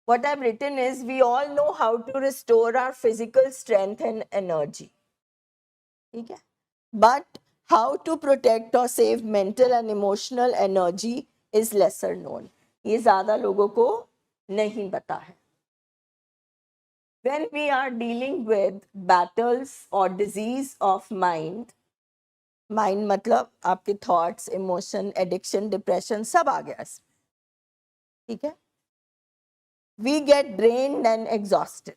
what I've written is, we all know how to restore our physical strength and energy. ठीक है? But how to protect or save mental and emotional energy is lesser known. ये ज़्यादा लोगों को नहीं पता है. When we are dealing with battles or disease of mind मतलब आपके thoughts, emotion, addiction, depression सब आ गया इसमें. ठीक है? We get drained and exhausted.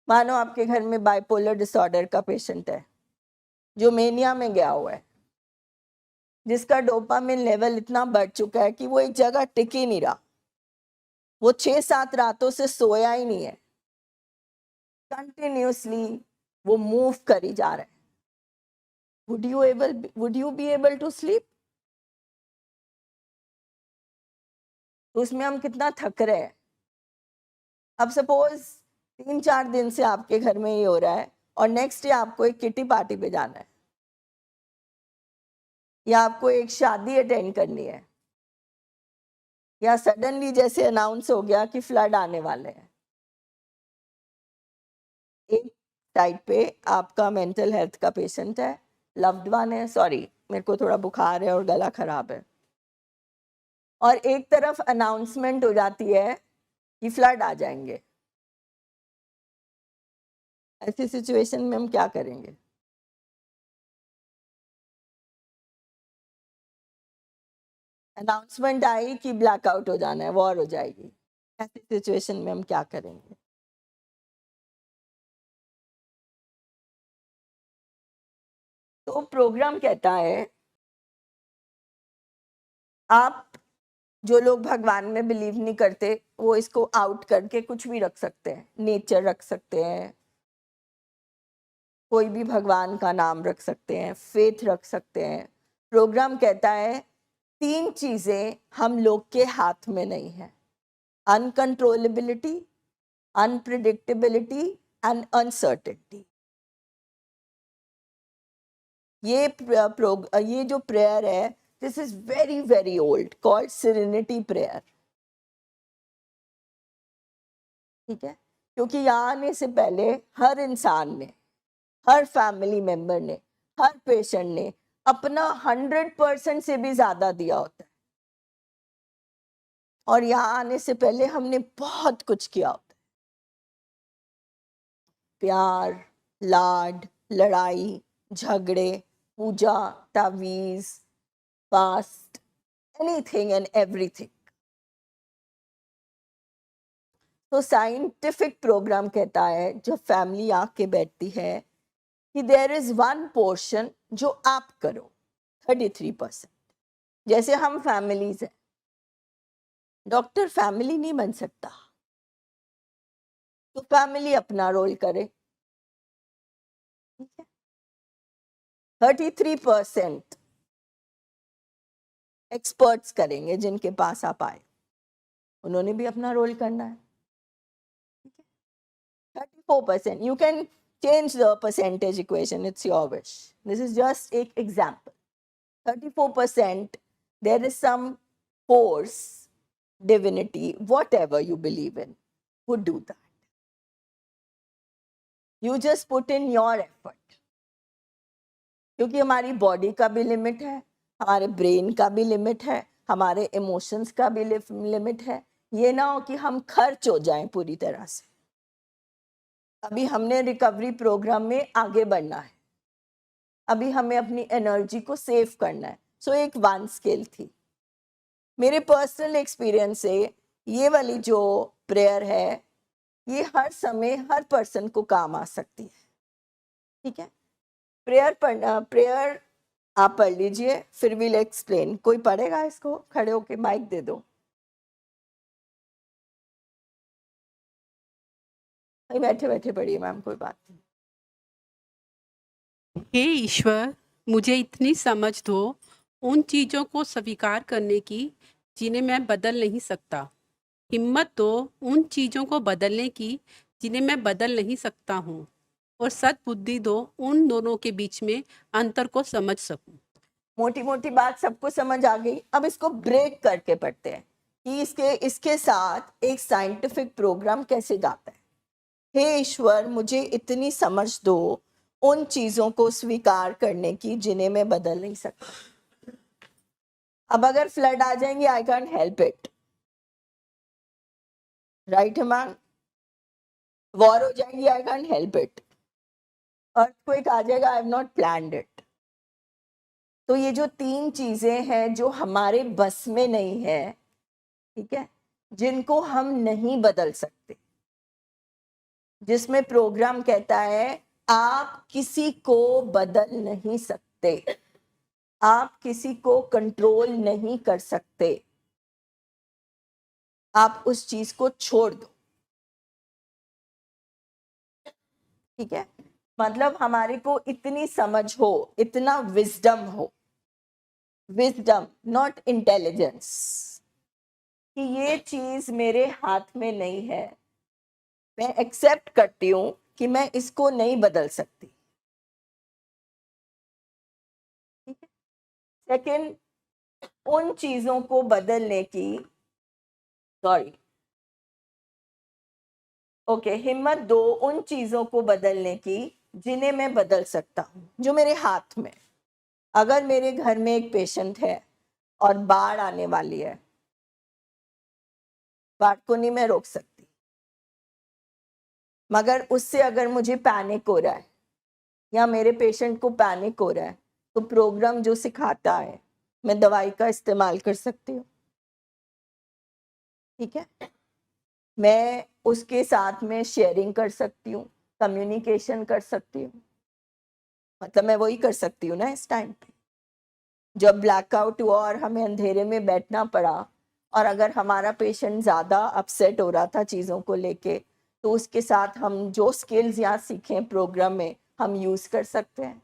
मानो आपके घर में बाइपोलर डिसऑर्डर का पेशेंट है जो मेनिया में गया हुआ है, जिसका डोपामिन लेवल इतना बढ़ चुका है कि वो एक जगह टिक ही नहीं रहा. वो 6-7 रातों से सोया ही नहीं है. कंटिन्यूसली वो मूव करी जा रहा है. Would you be able to sleep? तो उसमें हम कितना थक रहे हैं. अब सपोज 3-4 दिन से आपके घर में ये हो रहा है और नेक्स्ट डे आपको एक किटी पार्टी पे जाना है या आपको एक शादी अटेंड करनी है या सडनली जैसे अनाउंस हो गया कि फ्लड आने वाले हैं. एक साइड पे आपका मेंटल हेल्थ का पेशेंट है, लव्ड वन है, सॉरी मेरे को थोड़ा बुखार है और गला खराब है, और एक तरफ अनाउंसमेंट हो जाती है कि फ्लड आ जाएंगे. ऐसी सिचुएशन में हम क्या करेंगे? अनाउंसमेंट आई कि ब्लैकआउट हो जाना है, वॉर हो जाएगी. ऐसी सिचुएशन में हम क्या करेंगे? तो प्रोग्राम कहता है, आप जो लोग भगवान में बिलीव नहीं करते वो इसको आउट करके कुछ भी रख सकते हैं. नेचर रख सकते हैं, कोई भी भगवान का नाम रख सकते हैं, फेथ रख सकते हैं. प्रोग्राम कहता है 3 चीजें हम लोग के हाथ में नहीं है: अनकंट्रोलेबिलिटी, अनप्रिडिक्टेबिलिटी एंड अनसर्टेनिटी. ये जो प्रेयर है, this is very very old, called serenity prayer. ठीक है? क्योंकि यहाँ आने से पहले हर इंसान ने, हर फैमिली मेंबर ने, हर पेशेंट ने अपना 100% से भी ज्यादा दिया होता है. और यहाँ आने से पहले हमने बहुत कुछ किया होता है. प्यार, लाड, लड़ाई, झगड़े, पूजा, तावीज, फास्ट, एनीथिंग एंड एवरीथिंग. तो साइंटिफिक प्रोग्राम कहता है, जब फैमिली आके बैठती है, कि देयर इज वन पोर्शन जो आप करो, 33%. जैसे हम फैमिलीज हैं, डॉक्टर फैमिली नहीं बन सकता, तो फैमिली अपना रोल करे. ठीक है? 33% एक्सपर्ट्स करेंगे, जिनके पास आप आए उन्होंने भी अपना रोल करना है. 34%, you can change the percentage equation, it's your wish. This is just an example. 34%, there is some force, divinity, whatever you believe in, would do that. You just put in your effort. क्योंकि हमारी body का भी limit है, हमारे brain का भी limit है, हमारे इमोशंस का भी लिमिट है. ये ना हो कि हम खर्च हो जाएं पूरी तरह से. अभी हमने रिकवरी प्रोग्राम में आगे बढ़ना है, अभी हमें अपनी एनर्जी को सेव करना है. सो एक 1 स्केल थी. मेरे पर्सनल एक्सपीरियंस से ये वाली जो प्रेयर है, ये हर समय हर पर्सन को काम आ सकती है. ठीक है? प्रेयर आप पढ़ लीजिए, फिर विल एक्सप्लेन. कोई पढ़ेगा इसको? खड़े होके माइक दे दो. बैठे बैठे पढ़िए मैम, कोई बात नहीं. हे ईश्वर, मुझे इतनी समझ दो उन चीज़ों को स्वीकार करने की जिन्हें मैं बदल नहीं सकता. हिम्मत दो उन चीज़ों को बदलने की जिन्हें मैं बदल नहीं सकता हूँ. और सद्बुद्धि दो उन दोनों के बीच में अंतर को समझ सकूं. मोटी मोटी बात सबको समझ आ गई. अब इसको ब्रेक करके पढ़ते हैं. कि इसके साथ एक साइंटिफिक प्रोग्राम कैसे जाता है। हे ईश्वर, मुझे इतनी समझ दो उन चीजों को स्वीकार करने की जिन्हें मैं बदल नहीं सकता। अब अगर फ्लड आ जाएंगे, I can't help it, right Himang? War हो जाएगी, I can't help it. Earthquake आ जाएगा, I have not planned it. तो ये जो 3 चीजें हैं जो हमारे बस में नहीं है, ठीक है, जिनको हम नहीं बदल सकते, जिसमें प्रोग्राम कहता है आप किसी को बदल नहीं सकते, आप किसी को कंट्रोल नहीं कर सकते, आप उस चीज को छोड़ दो। ठीक है, मतलब हमारे को इतनी समझ हो, इतना विजडम हो, विजडम नॉट इंटेलिजेंस, कि ये चीज मेरे हाथ में नहीं है, मैं एक्सेप्ट करती हूं कि मैं इसको नहीं बदल सकती। ठीक है, सेकंड, उन चीजों को बदलने की, सॉरी, ओके, हिम्मत दो उन चीजों को बदलने की जिन्हें मैं बदल सकता हूं, जो मेरे हाथ में। अगर मेरे घर में एक पेशेंट है और बाढ़ आने वाली है, बाढ़ को नहीं मैं रोक सकती, मगर उससे अगर मुझे पैनिक हो रहा है या मेरे पेशेंट को पैनिक हो रहा है, तो प्रोग्राम जो सिखाता है मैं दवाई का इस्तेमाल कर सकती हूँ। ठीक है, मैं उसके साथ में शेयरिंग कर सकती हूँ, कम्युनिकेशन कर सकती हूँ, मतलब मैं वही कर सकती हूँ ना इस टाइम पे। जब ब्लैकआउट हुआ और हमें अंधेरे में बैठना पड़ा, और अगर हमारा पेशेंट ज़्यादा अपसेट हो रहा था चीज़ों को लेके, तो उसके साथ हम जो स्किल्स यहाँ सीखे प्रोग्राम में हम यूज़ कर सकते हैं।